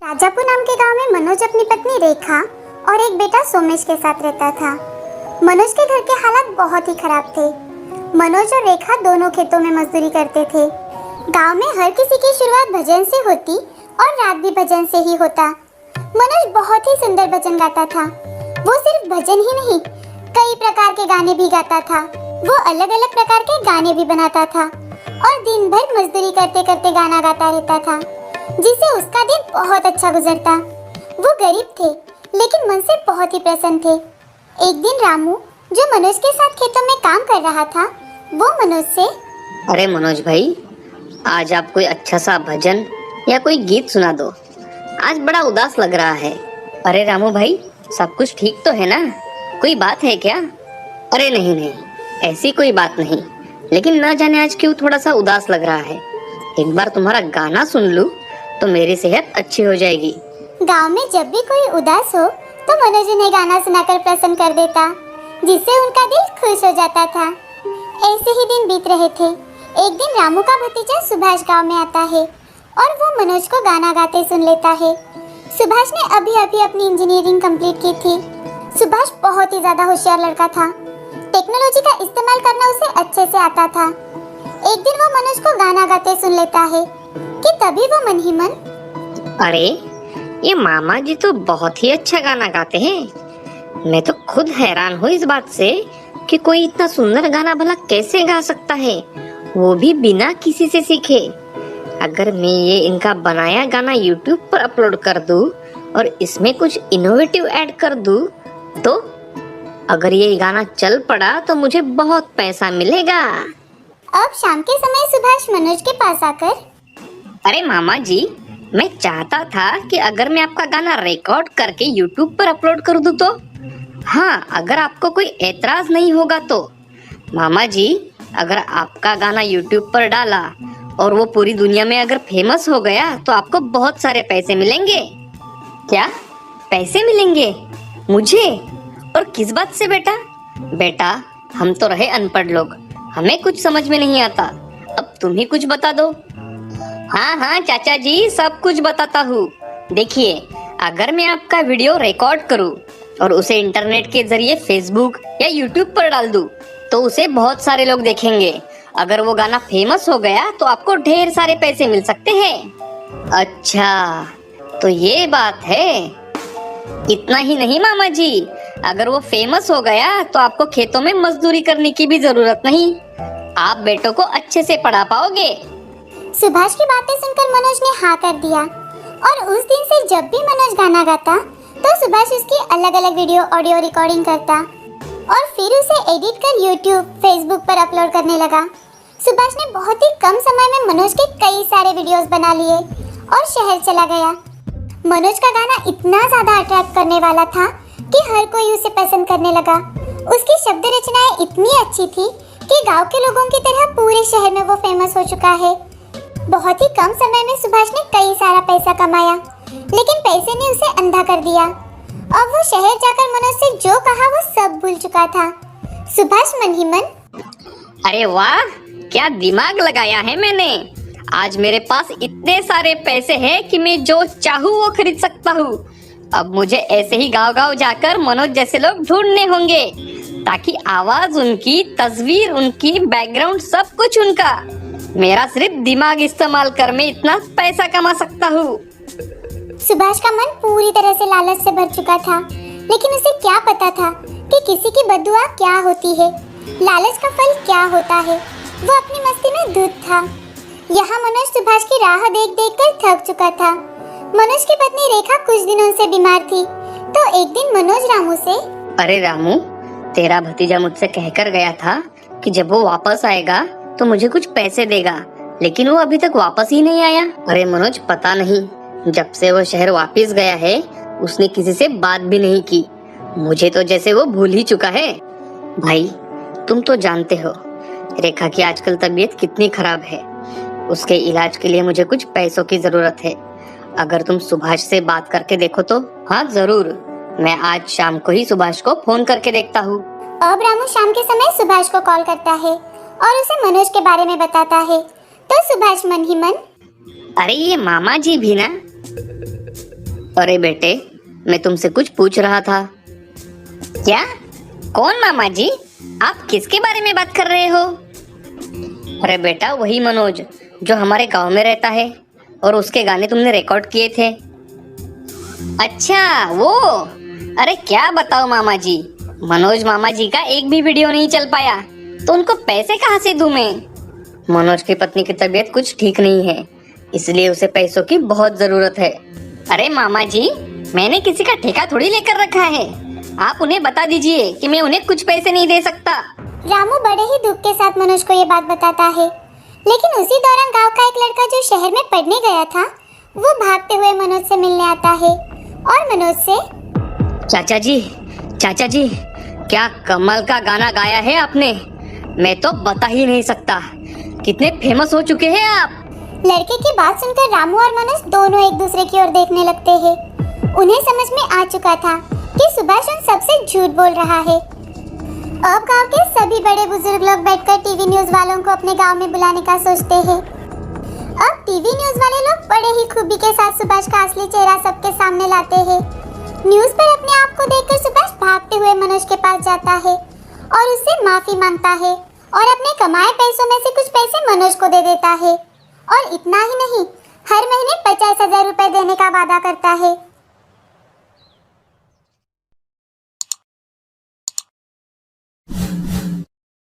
राजापुर नाम के गांव में मनोज अपनी पत्नी रेखा और एक बेटा सोमेश के साथ रहता था। मनोज के घर के हालात बहुत ही खराब थे। मनोज और रेखा दोनों खेतों में मजदूरी करते थे। गांव में हर किसी की शुरुआत भजन से होती और रात भी भजन से ही होता। मनोज बहुत ही सुंदर भजन गाता था। वो सिर्फ भजन ही नहीं, कई प्रकार के गाने भी गाता था। वो अलग अलग प्रकार के गाने भी बनाता था और दिन भर मजदूरी करते करते गाना गाता रहता था, जिससे उसका दिन बहुत अच्छा गुजरता। वो गरीब थे लेकिन मन से बहुत ही प्रसन्न थे। एक दिन रामू, जो मनोज के साथ खेतों में काम कर रहा था, वो मनोज से, अरे मनोज भाई, आज आप कोई अच्छा सा भजन या कोई गीत सुना दो, आज बड़ा उदास लग रहा है। अरे रामू भाई, सब कुछ ठीक तो है ना? कोई बात है क्या? अरे नहीं नहीं, ऐसी कोई बात नहीं, लेकिन न जाने आज क्यों थोड़ा सा उदास लग रहा है। एक बार तुम्हारा गाना सुन लूं तो मेरी सेहत अच्छी हो जाएगी। गांव में जब भी कोई उदास हो तो मनोज उन्हें गाना सुनाकर प्रसन्न कर देता, जिससे उनका दिल खुश हो जाता था। ऐसे ही दिन बीत रहे थे। एक दिन रामू का भतीजा सुभाष गांव में आता है और वो मनोज को गाना गाते सुन लेता है। सुभाष ने अभी अभी अपनी इंजीनियरिंग कंप्लीट की थी। सुभाष बहुत ही ज्यादा होशियार लड़का था। टेक्नोलॉजी का इस्तेमाल करना उसे अच्छे से आता था। एक दिन वो मनोज को गाना गाते सुन लेता है कि तभी वो मन ही मन, अरे ये मामा जी तो बहुत ही अच्छा गाना गाते हैं। मैं तो खुद हैरान हूँ इस बात से कि कोई इतना सुंदर गाना भला कैसे गा सकता है, वो भी बिना किसी से सीखे। अगर मैं ये इनका बनाया गाना YouTube पर अपलोड कर दूं और इसमें कुछ इनोवेटिव ऐड कर दूं, तो अगर ये गाना चल पड़ा तो मुझे बहुत पैसा मिलेगा। अब शाम के समय सुभाष मनोज के पास आकर, अरे मामा जी, मैं चाहता था कि अगर मैं आपका गाना रिकॉर्ड करके YouTube पर अपलोड कर दूं तो? हाँ, अगर आपको कोई एतराज नहीं होगा तो। मामा जी, अगर आपका गाना YouTube पर डाला और वो पूरी दुनिया में अगर फेमस हो गया तो आपको बहुत सारे पैसे मिलेंगे। क्या पैसे मिलेंगे मुझे? और किस बात से बेटा? बेटा, हम तो रहे अनपढ़ लोग, हमें कुछ समझ में नहीं आता। अब तुम ही कुछ बता दो। हाँ हाँ चाचा जी, सब कुछ बताता हूँ। देखिए, अगर मैं आपका वीडियो रिकॉर्ड करूँ और उसे इंटरनेट के जरिए फेसबुक या यूट्यूब पर डाल दूँ तो उसे बहुत सारे लोग देखेंगे। अगर वो गाना फेमस हो गया तो आपको ढेर सारे पैसे मिल सकते हैं। अच्छा, तो ये बात है। इतना ही नहीं मामा जी, अगर वो फेमस हो गया तो आपको खेतों में मजदूरी करने की भी जरूरत नहीं। आप बेटों को अच्छे से पढ़ा पाओगे। सुभाष की बातें सुनकर मनोज ने हाँ कर दिया और उस दिन से जब भी मनोज गाना गाता तो सुभाष उसकी अलग अलग वीडियो ऑडियो रिकॉर्डिंग करता और फिर उसे एडिट कर YouTube, फेसबुक पर अपलोड करने लगा। सुभाष ने बहुत ही कम समय में मनोज के कई सारे वीडियोस बना लिए और शहर चला गया। मनोज का गाना इतना ज्यादा अट्रैक्ट करने वाला था कि हर कोई उसे पसंद करने लगा। उसकी शब्द रचनाएं इतनी अच्छी थी कि गांव के लोगों की तरह पूरे शहर में वो फेमस हो चुका है। बहुत ही कम समय में सुभाष ने कई सारा पैसा कमाया, लेकिन पैसे ने उसे अंधा कर दिया। अब वो शहर जाकर मनोज से जो कहा वो सब भूल चुका था। सुभाष मन ही मन, अरे वाह, क्या दिमाग लगाया है मैंने। आज मेरे पास इतने सारे पैसे हैं कि मैं जो चाहूँ वो खरीद सकता हूँ। अब मुझे ऐसे ही गांव-गांव जाकर मनोज जैसे लोग ढूंढने होंगे, ताकि आवाज उनकी, तस्वीर उनकी, बैकग्राउंड सब कुछ उनका। मेरा सिर्फ दिमाग इस्तेमाल कर मैं इतना पैसा कमा सकता हूँ। सुभाष का मन पूरी तरह से लालच से भर चुका था, लेकिन उसे क्या पता था कि किसी की बद्दुआ क्या होती है, लालच का फल क्या होता है। वो अपनी मस्ती में धुत था। यहाँ मनोज सुभाष की राह देख देख कर थक चुका था। मनोज की पत्नी रेखा कुछ दिनों से बीमार थी, तो एक दिन मनोज रामू से, अरे रामू, तेरा भतीजा मुझसे कहकर गया था कि जब वो वापस आएगा तो मुझे कुछ पैसे देगा, लेकिन वो अभी तक वापस ही नहीं आया। अरे मनोज, पता नहीं, जब से वो शहर वापस गया है उसने किसी से बात भी नहीं की। मुझे तो जैसे वो भूल ही चुका है। भाई, तुम तो जानते हो रेखा की आजकल तबीयत कितनी खराब है। उसके इलाज के लिए मुझे कुछ पैसों की जरूरत है। अगर तुम सुभाष से बात करके देखो तो? हाँ जरूर, मैं आज शाम को ही सुभाष को फोन करके देखता हूँ। अब रामू शाम के समय सुभाष को कॉल करता है और उसे मनोज के बारे में बताता है। तो सुभाष मन ही मन, अरे ये मामा जी भी ना, अरे बेटे, मैं तुमसे कुछ पूछ रहा था। क्या? कौन मामा जी? आप किसके बारे में बात कर रहे हो? अरे बेटा, वही मनोज जो हमारे गांव में रहता है और उसके गाने तुमने रिकॉर्ड किए थे। अच्छा, वो? अरे क्या बताओ मामा जी, मनोज मामा जी का एक भी वीडियो नहीं चल पाया, तो उनको पैसे कहाँ से दूं मैं? मनोज की पत्नी की तबीयत कुछ ठीक नहीं है, इसलिए उसे पैसों की बहुत जरूरत है। अरे मामा जी, मैंने किसी का ठेका थोड़ी लेकर रखा है, आप उन्हें बता दीजिए कि मैं उन्हें कुछ पैसे नहीं दे सकता। रामू बड़े ही दुख के साथ मनोज को ये बात बताता है, लेकिन उसी दौरान गांव का एक लड़का जो शहर में पढ़ने गया था, वो भागते हुए मनोज से मिलने आता है और मनोज से, चाचा जी, क्या कमाल का गाना गाया है आपने, मैं तो बता ही नहीं सकता, कितने फेमस हो चुके हैं आप। लड़के की बात सुनकर रामू और मनोज दोनों एक दूसरे की ओर देखने लगते हैं। उन्हें समझ में आ चुका था कि सुभाष उन सबसे झूठ बोल रहा है। अब गांव के सभी बड़े बुजुर्ग लोग बैठकर टीवी न्यूज वालों को अपने गांव में बुलाने का सोचते हैं। अब टीवी न्यूज वाले लोग बड़े ही खूबी के साथ सुभाष का असली चेहरा सबके सामने लाते हैं। न्यूज पर अपने आप को देखकर सुभाष भागते हुए मनोज के पास जाता है और उससे माफी मांगता है और अपने कमाए पैसों में से कुछ पैसे मनोज को दे देता है। और इतना ही नहीं, हर महीने 50,000 रुपए देने का वादा करता है।